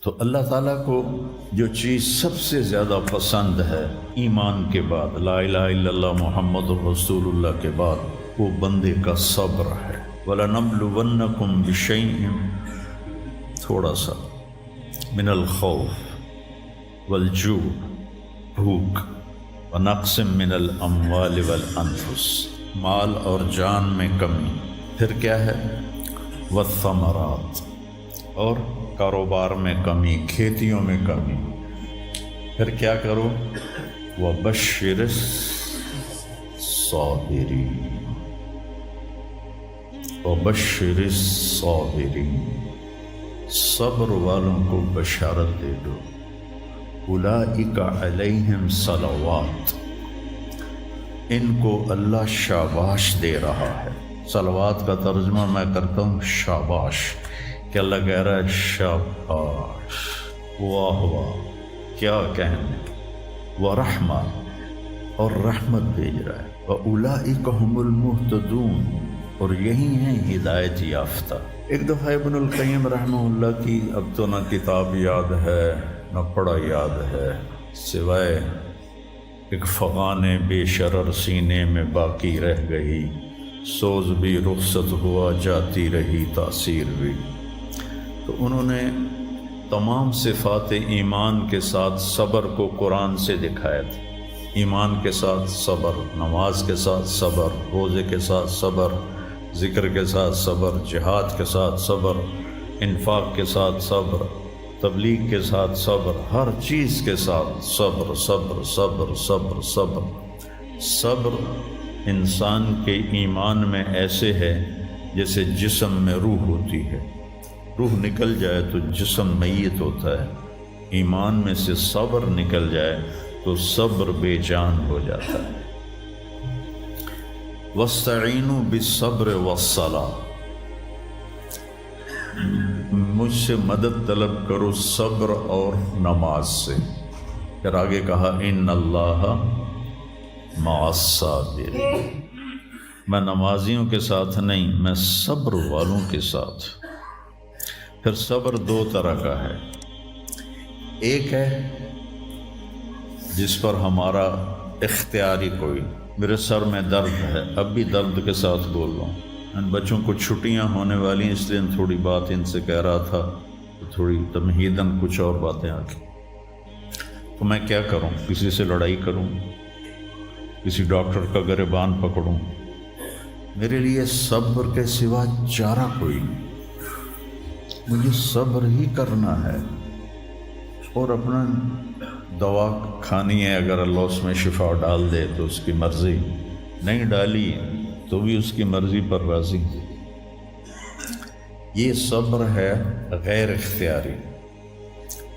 تو اللہ تعالیٰ کو جو چیز سب سے زیادہ پسند ہے ایمان کے بعد، لا الہ الا اللہ محمد رسول اللہ کے بعد، وہ بندے کا صبر ہے۔ وَلَنَبْلُوَنَّكُمْ بِشَيْءٍ، تھوڑا سا، من الخوف والجوع، بھوک، ونقص من الاموال والانفس، مال اور جان میں کمی، پھر کیا ہے، والثمرات، اور کاروبار میں کمی، کھیتیوں میں کمی، پھر کیا کرو، وَبَشِّرِ الصَّابِرِينَ، وَبَشِّرِ الصَّابِرِينَ، صبر والوں کو بشارت دے دو۔ اولئک علیہم صلوات، ان کو اللہ شاباش دے رہا ہے۔ صلوات کا ترجمہ میں کرتا ہوں شاباش، کہ اللہ کہہ رہا ہے شاباش، واہ واہ، کیا کہنے، ورحمہ، اور رحمت بھیج رہا ہے، وَأُولَئِكَ هُمُ الْمُهْتَدُونَ، اور یہی ہیں ہدایت یافتہ۔ ایک دفعہ ابن القیم رحمہ اللہ کی اب تو نہ کتاب یاد ہے نہ پڑھا یاد ہے، سوائے ایک فغان بے شرر سینے میں باقی رہ گئی، سوز بھی رخصت ہوا جاتی رہی تاثیر بھی۔ تو انہوں نے تمام صفات ایمان کے ساتھ صبر کو قرآن سے دکھایا تھا۔ ایمان کے ساتھ صبر، نماز کے ساتھ صبر، روزے کے ساتھ صبر، ذکر کے ساتھ صبر، جہاد کے ساتھ صبر، انفاق کے ساتھ صبر، تبلیغ کے ساتھ صبر، ہر چیز کے ساتھ صبر صبر صبر صبر صبر۔ صبر انسان کے ایمان میں ایسے ہے جیسے جسم میں روح ہوتی ہے، روح نکل جائے تو جسم میت ہوتا ہے، ایمان میں سے صبر نکل جائے تو صبر بے جان ہو جاتا ہے۔ وَاسْتَعِینُوا بِالصَّبْرِ وَالصَّلَاةِ، مجھ سے مدد طلب کرو صبر اور نماز سے۔ پھر آگے کہا ان اللہ مع الصابرین، میں نمازیوں کے ساتھ نہیں، میں صبر والوں کے ساتھ۔ پھر صبر دو طرح کا ہے، ایک ہے جس پر ہمارا اختیاری کوئی، میرے سر میں درد ہے، اب بھی درد کے ساتھ بول رہا ہوں، ان بچوں کو چھٹیاں ہونے والی ہیں، اس لیے تھوڑی بات ان سے کہہ رہا تھا، تھوڑی تمہیداً کچھ اور باتیں آ گئی، تو میں کیا کروں، کسی سے لڑائی کروں، کسی ڈاکٹر کا گریبان پکڑوں؟ میرے لیے صبر کے سوا چارہ کوئی نہیں، مجھے صبر ہی کرنا ہے، اور اپنا دوا کھانی ہے، اگر اللہ اس میں شفا ڈال دے تو اس کی مرضی، نہیں ڈالی تو بھی اس کی مرضی پر راضی۔ یہ صبر ہے غیر اختیاری،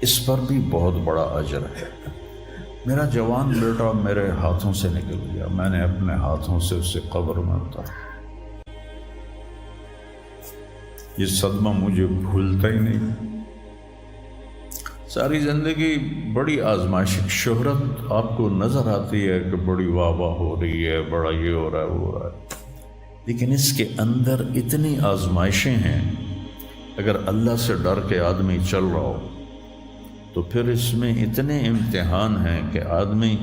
اس پر بھی بہت بڑا اجر ہے۔ میرا جوان بیٹا میرے ہاتھوں سے نکل گیا، میں نے اپنے ہاتھوں سے اسے قبر میں اتارا، یہ صدمہ مجھے بھولتا ہی نہیں۔ ساری زندگی بڑی آزمائش، شہرت آپ کو نظر آتی ہے کہ بڑی واہ واہ ہو رہی ہے، بڑا یہ ہو رہا ہے وہ ہو رہا ہے، لیکن اس کے اندر اتنی آزمائشیں ہیں، اگر اللہ سے ڈر کے آدمی چل رہا ہو تو پھر اس میں اتنے امتحان ہیں کہ آدمی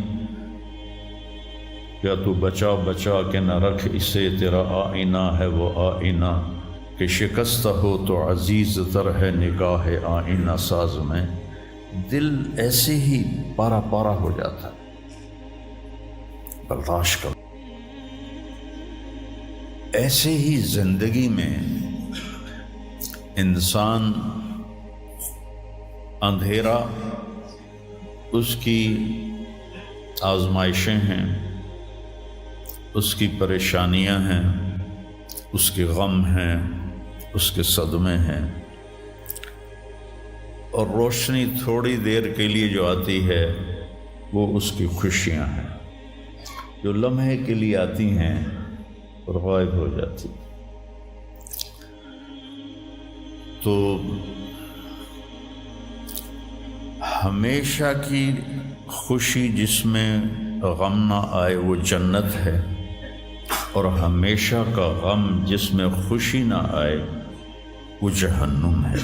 کیا تو بچا بچا کے نہ رکھ اسے، تیرا آئینہ ہے وہ آئینہ، کہ شکستہ ہو تو عزیز تر ہے نگاہ آئینہ ساز میں۔ دل ایسے ہی پارا پارا ہو جاتا، برداشت کرو۔ ایسے ہی زندگی میں انسان اندھیرا اس کی آزمائشیں ہیں، اس کی پریشانیاں ہیں، اس کے غم ہیں، اس کے صدمے ہیں، اور روشنی تھوڑی دیر کے لیے جو آتی ہے وہ اس کی خوشیاں ہیں، جو لمحے کے لیے آتی ہیں اور غائب ہو جاتی۔ تو ہمیشہ کی خوشی جس میں غم نہ آئے وہ جنت ہے، اور ہمیشہ کا غم جس میں خوشی نہ آئے وہ جہنم ہے۔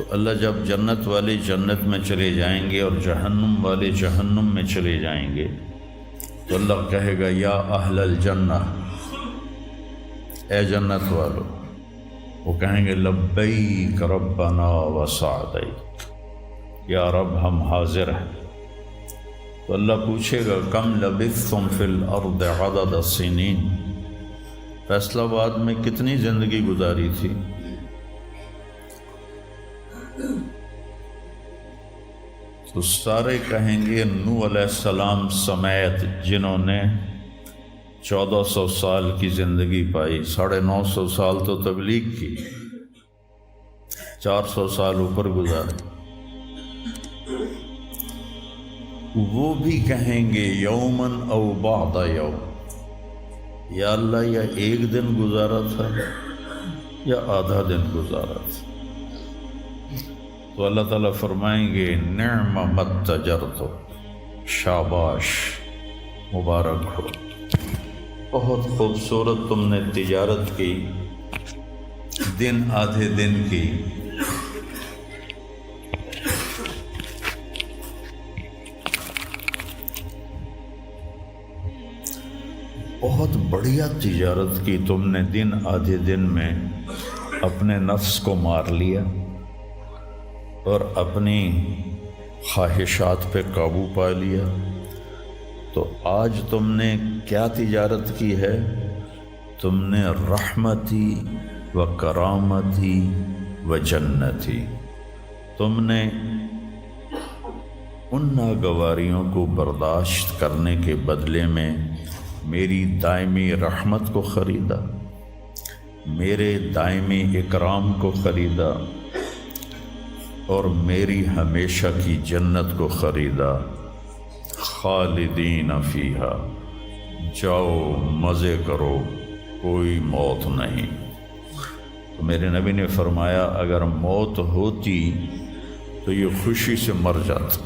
تو اللہ جب جنت والے جنت میں چلے جائیں گے اور جہنم والے جہنم میں چلے جائیں گے تو اللہ کہے گا یا اہل الجنہ، اے جنت والو، وہ کہیں گے لبیک ربنا وسعدیک، یا رب ہم حاضر ہیں۔ تو اللہ پوچھے گا کم لبثتم فی الارض عدد السنین، فیصل آباد میں کتنی زندگی گزاری تھی؟ تو سارے کہیں گے نوح علیہ السلام سمیت جنہوں نے 1400 سال کی زندگی پائی، 950 سال تو تبلیغ کی، 400 سال اوپر گزارے، وہ بھی کہیں گے یومن او بعد یوم، یا اللہ یا ایک دن گزارا تھا یا آدھا دن گزارا تھا۔ تو اللہ تعالیٰ فرمائیں گے نعم متجرتو، شاباش، مبارک ہو، بہت خوبصورت تم نے تجارت کی، دن آدھے دن کی، بہت بڑھیا تجارت کی تم نے، دن آدھے دن میں اپنے نفس کو مار لیا اور اپنی خواہشات پہ قابو پا لیا۔ تو آج تم نے کیا تجارت کی ہے؟ تم نے رحمتی و کرامتی و جنتی، تم نے ان ناگواریوں کو برداشت کرنے کے بدلے میں میری دائمی رحمت کو خریدا، میرے دائمی اکرام کو خریدا اور میری ہمیشہ کی جنت کو خریدا۔ خالدین فیہا، جاؤ مزے کرو، کوئی موت نہیں۔ تو میرے نبی نے فرمایا اگر موت ہوتی تو یہ خوشی سے مر جاتا،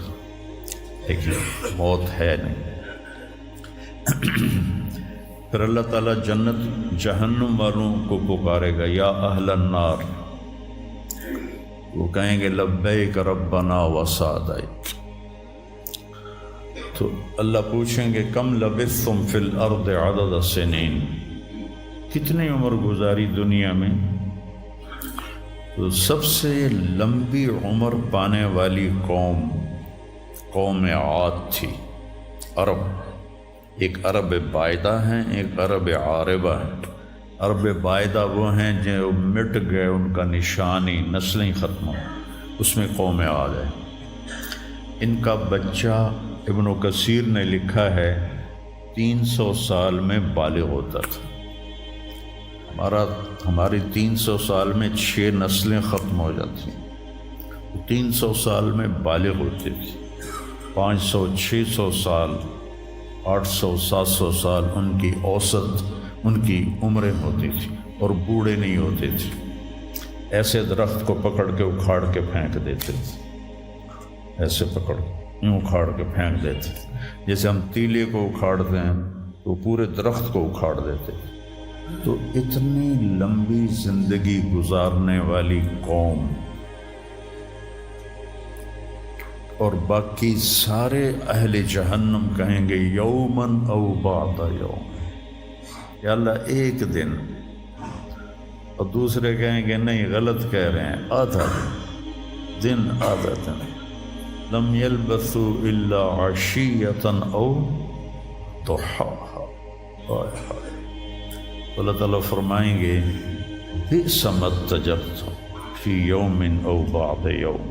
لیکن موت ہے نہیں۔ پھر اللہ تعالیٰ جنت جہنم والوں کو پکارے گا یا اہل النار، وہ کہیں گے لبیک ربنا وسعدیک۔ تو اللہ پوچھیں گے کم لبثتم فی الارض عدد السنین، کتنی عمر گزاری دنیا میں؟ تو سب سے لمبی عمر پانے والی قوم عاد تھی، عرب۔ ایک عرب بائدہ ہیں، ایک عرب عاربہ ہیں۔ عرب بائدہ وہ ہیں جو مٹ گئے، ان کا نشانی نسلیں ختم ہو، اس میں قوم عاد ہے۔ ان کا بچہ ابن کثیر نے لکھا ہے 300 سال میں بالغ ہوتا تھا، ہماری 300 سال میں 6 نسلیں ختم ہو جاتی ہیں، 300 سال میں بالغ ہوتے تھے۔ 500 600 سال 800 700 سال ان کی اوسط ان کی عمریں ہوتی تھی اور بوڑھے نہیں ہوتے تھے۔ ایسے درخت کو پکڑ کے اکھاڑ کے پھینک دیتے تھے، ایسے پکڑ یوں اکھاڑ کے پھینک دیتے تھے، جیسے ہم تیلے کو اکھاڑتے ہیں تو پورے درخت کو اکھاڑ دیتے۔ تو اتنی لمبی زندگی گزارنے والی قوم، اور باقی سارے اہل جہنم کہیں گے یومن او بعد یوم، یا اللہ ایک دن، اور دوسرے کہیں گے نہیں غلط کہہ رہے ہیں، آدھا دن، آدھا دن۔ لم یلبثوا الا عشیۃ او ضحاہا۔ اللہ تعالیٰ فرمائیں گے بئس ما اتجرتم فی یوم او بعد یوم،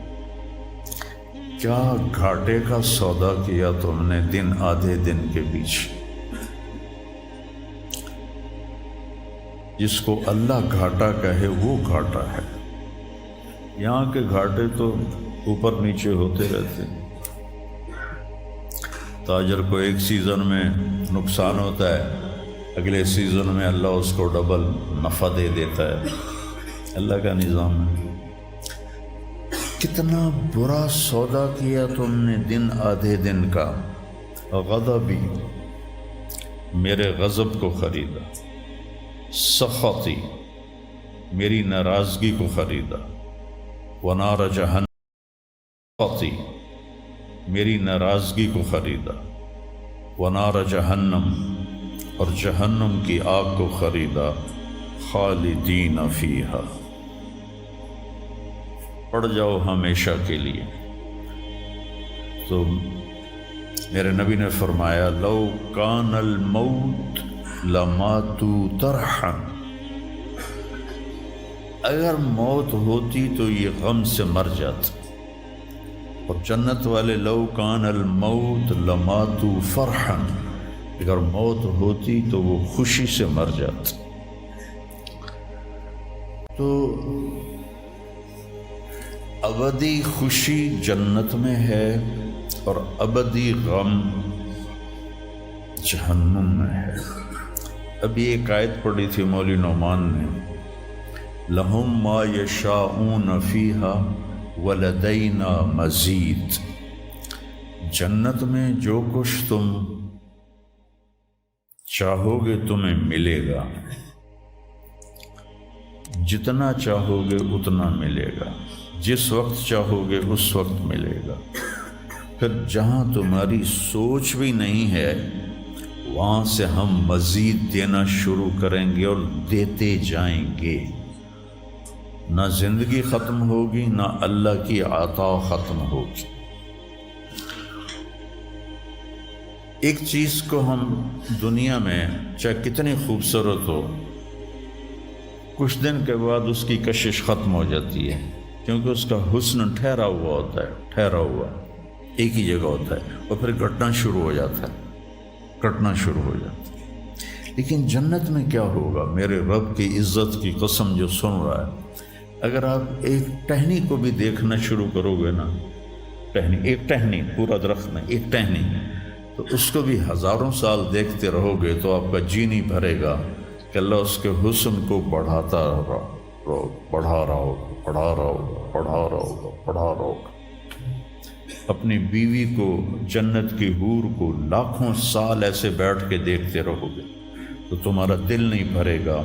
کیا گھاٹے کا سودا کیا تم نے دن آدھے دن کے بیچ۔ جس کو اللہ گھاٹا کہے وہ گھاٹا ہے، یہاں کے گھاٹے تو اوپر نیچے ہوتے رہتے۔ تاجر کو ایک سیزن میں نقصان ہوتا ہے، اگلے سیزن میں اللہ اس کو ڈبل نفع دے دیتا ہے، اللہ کا نظام ہے۔ کتنا برا سودا کیا تم نے دن آدھے دن کا۔ غضبی، میرے غضب کو خریدا، سخطی، میری ناراضگی کو خریدا، ونار جہنم، میری ناراضگی کو خریدا، ونار جہنم، اور جہنم کی آگ کو خریدا، خالدین فیہا، پڑ جاؤ ہمیشہ کے لیے۔ تو میرے نبی نے فرمایا لو کان الموت لماتوا طرحا، اگر موت ہوتی تو یہ غم سے مر جاتے، اور جنت والے لو کان الموت لماتوا فرحا، اگر موت ہوتی تو وہ خوشی سے مر جاتے۔ تو ابدی خوشی جنت میں ہے اور ابدی غم جہنم میں ہے۔ ابھی ایک آیت پڑھی تھی مولوی نعمان نے، لہم ما یشاءون فیہا ولدینا مزید، جنت میں جو کچھ تم چاہو گے تمہیں ملے گا، جتنا چاہو گے اتنا ملے گا، جس وقت چاہو گے اس وقت ملے گا۔ پھر جہاں تمہاری سوچ بھی نہیں ہے وہاں سے ہم مزید دینا شروع کریں گے اور دیتے جائیں گے، نہ زندگی ختم ہوگی نہ اللہ کی عطا ختم ہوگی۔ ایک چیز کو ہم دنیا میں چاہے کتنی خوبصورت ہو، کچھ دن کے بعد اس کی کشش ختم ہو جاتی ہے، کیونکہ اس کا حسن ٹھہرا ہوا ہوتا ہے، ٹھہرا ہوا ایک ہی جگہ ہوتا ہے، اور پھر گھٹنا شروع ہو جاتا ہے، کٹنا شروع ہو جاتا ہے۔ لیکن جنت میں کیا ہوگا؟ میرے رب کی عزت کی قسم جو سن رہا ہے، اگر آپ ایک ٹہنی کو بھی دیکھنا شروع کرو گے نا، ایک ٹہنی، پورا درخت نہیں، ایک ٹہنی، تو اس کو بھی ہزاروں سال دیکھتے رہو گے تو آپ کا جی نہیں بھرے گا کہ اللہ اس کے حسن کو بڑھاتا بڑھا رہا ہوگا۔ اپنی بیوی کو، جنت کی حور کو لاکھوں سال ایسے بیٹھ کے دیکھتے رہو گے تو تمہارا دل نہیں بھرے گا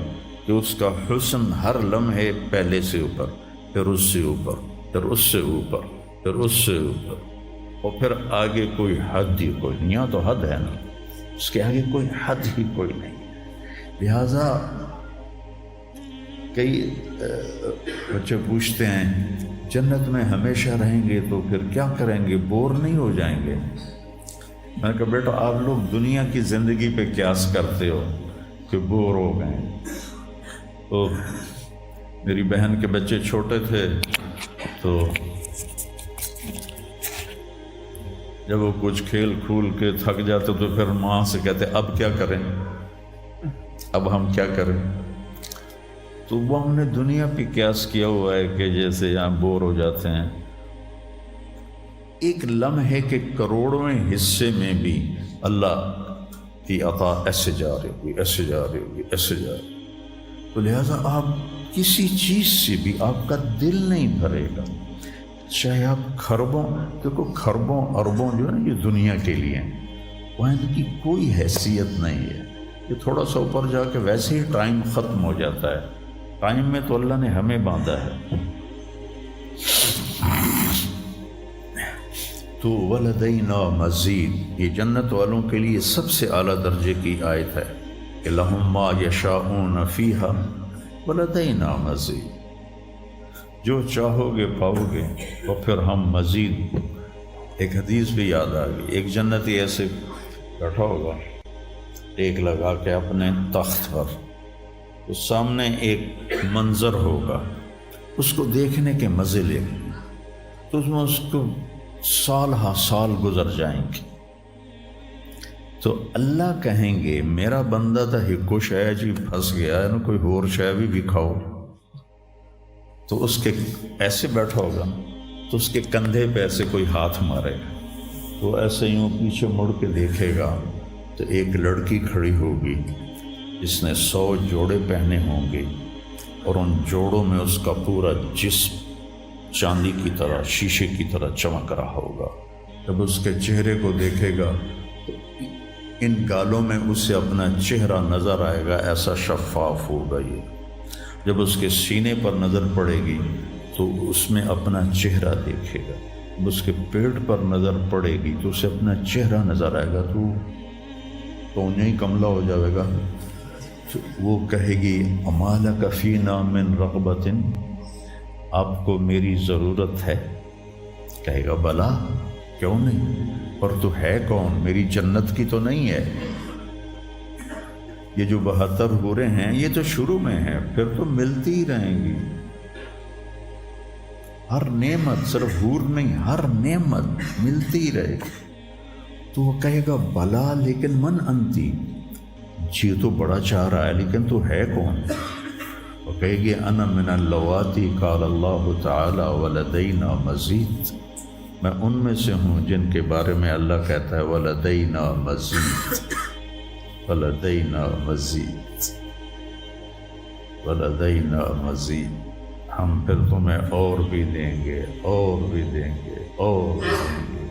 کہ اس کا حسن ہر لمحے پہلے سے اوپر، پھر اس سے اوپر، پھر اس سے اوپر، پھر اس سے اوپر، اور پھر آگے کوئی حد ہی کوئی نہیں۔ یہاں تو حد ہے نا، اس کے آگے کوئی حد ہی کوئی نہیں۔ لہٰذا کئی بچے پوچھتے ہیں جنت میں ہمیشہ رہیں گے تو پھر کیا کریں گے، بور نہیں ہو جائیں گے؟ میں نے کہا بیٹا آپ لوگ دنیا کی زندگی پہ قیاس کرتے ہو کہ بور ہو گئے۔ تو میری بہن کے بچے چھوٹے تھے تو جب وہ کچھ کھیل کھول کے تھک جاتے تو پھر ماں سے کہتے اب کیا کریں، اب ہم کیا کریں؟ تو وہ ہم نے دنیا پہ قیاس کیا ہوا ہے کہ جیسے یہاں بور ہو جاتے ہیں، ایک لمحے کے کروڑویں حصے میں بھی اللہ کی عطا ایسے جا رہی ہوگی، ایسے جا رہی ہوگی، ایسے جا رہی۔ تو لہٰذا آپ کسی چیز سے بھی آپ کا دل نہیں بھرے گا، چاہے آپ خربوں، دیکھو خربوں اربوں جو ہے نا یہ دنیا کے لیے ہیں، وہاں ان کی کوئی حیثیت نہیں ہے۔ یہ تھوڑا سا اوپر جا کے ویسے ہی ٹائم ختم ہو جاتا ہے، ٹائم میں تو اللہ نے ہمیں باندھا ہے۔ تو ولدینا مزید، یہ جنت والوں کے لیے سب سے اعلیٰ درجے کی آیت ہے کہ لہم ما یشاءون فیہا ولدینا مزید، جو چاہو گے پاؤ گے، اور پھر ہم مزید۔ ایک حدیث بھی یاد آ گئی، ایک جنتی ایسے بیٹھا ہوگا ٹیک لگا کے اپنے تخت پر، تو سامنے ایک منظر ہوگا، اس کو دیکھنے کے مزے لے، تو اس میں اس کو سال ہا سال گزر جائیں گے۔ تو اللہ کہیں گے میرا بندہ تھا ہکو شے جی پھنس گیا ہے نا، کوئی اور شے بھی کھاؤ۔ تو اس کے ایسے بیٹھا ہوگا تو اس کے کندھے پہ ایسے کوئی ہاتھ مارے گا، تو ایسے یوں پیچھے مڑ کے دیکھے گا تو ایک لڑکی کھڑی ہوگی جس نے 100 جوڑے پہنے ہوں گے، اور ان جوڑوں میں اس کا پورا جسم چاندی کی طرح، شیشے کی طرح چمک رہا ہوگا۔ جب اس کے چہرے کو دیکھے گا تو ان گالوں میں اسے اپنا چہرہ نظر آئے گا، ایسا شفاف ہوگا یہ۔ جب اس کے سینے پر نظر پڑے گی تو اس میں اپنا چہرہ دیکھے گا، اس کے پیٹ پر نظر پڑے گی تو اسے اپنا چہرہ نظر آئے گا، تو انہیں ہی کملا ہو جائے گا۔ تو وہ کہے گی امالک فینا من رغبت، آپ کو میری ضرورت ہے؟ کہے گا بلا، کیوں نہیں، اور تو ہے کون، میری جنت کی تو نہیں ہے؟ یہ جو 72 حوریں ہیں یہ تو شروع میں ہیں، پھر تو ملتی ہی رہیں گی ہر نعمت، صرف حور نہیں، ہر نعمت ملتی ہی رہے گی۔ تو وہ کہے گا بلا لیکن من انتی، جی تو بڑا چاہ رہا ہے لیکن تو ہے کون؟ وہ کہے گی انا من اللواتی قال اللہ تعالی ولدینا مزید، میں ان میں سے ہوں جن کے بارے میں اللہ کہتا ہے ولدینا مزید، ولدینا مزید، ولدینا مزید، ہم پھر تمہیں اور بھی دیں گے، اور بھی دیں گے، اور بھی دیں گے،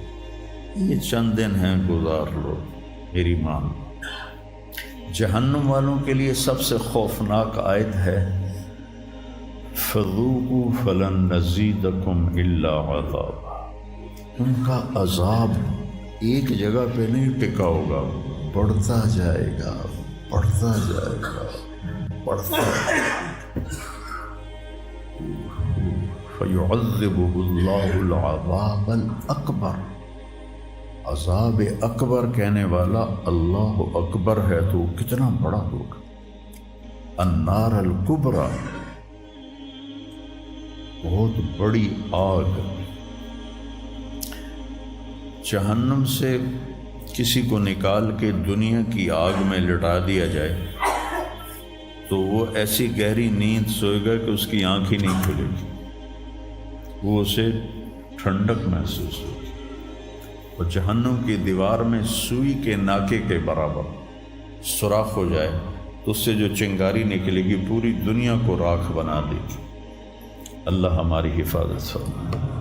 یہ چند دن ہیں گزار لو میری مان۔ جہنم والوں کے لیے سب سے خوفناک آیت ہے فذوقوا فلن نزیدکم الا عذابا، ان کا عذاب ایک جگہ پہ نہیں ٹکا ہوگا، بڑھتا جائے گا، بڑھتا جائے گا، بڑھتا جائے گا۔ فَيُعَذِّبُهُ اللَّهُ الْعَذَابَ الْأَكْبَرَ، عذاب اکبر کہنے والا اللہ اکبر ہے تو کتنا بڑا ہوگا۔ النار الکبریٰ، بہت بڑی آگ۔ جہنم سے کسی کو نکال کے دنیا کی آگ میں لٹا دیا جائے تو وہ ایسی گہری نیند سوئے گا کہ اس کی آنکھ ہی نہیں کھلے گی، وہ اسے ٹھنڈک محسوس ہوگی۔ اور جہنم کی دیوار میں سوئی کے ناکے کے برابر سوراخ ہو جائے تو اس سے جو چنگاری نکلے گی پوری دنیا کو راکھ بنا دے گی۔ اللہ ہماری حفاظت فرمائے۔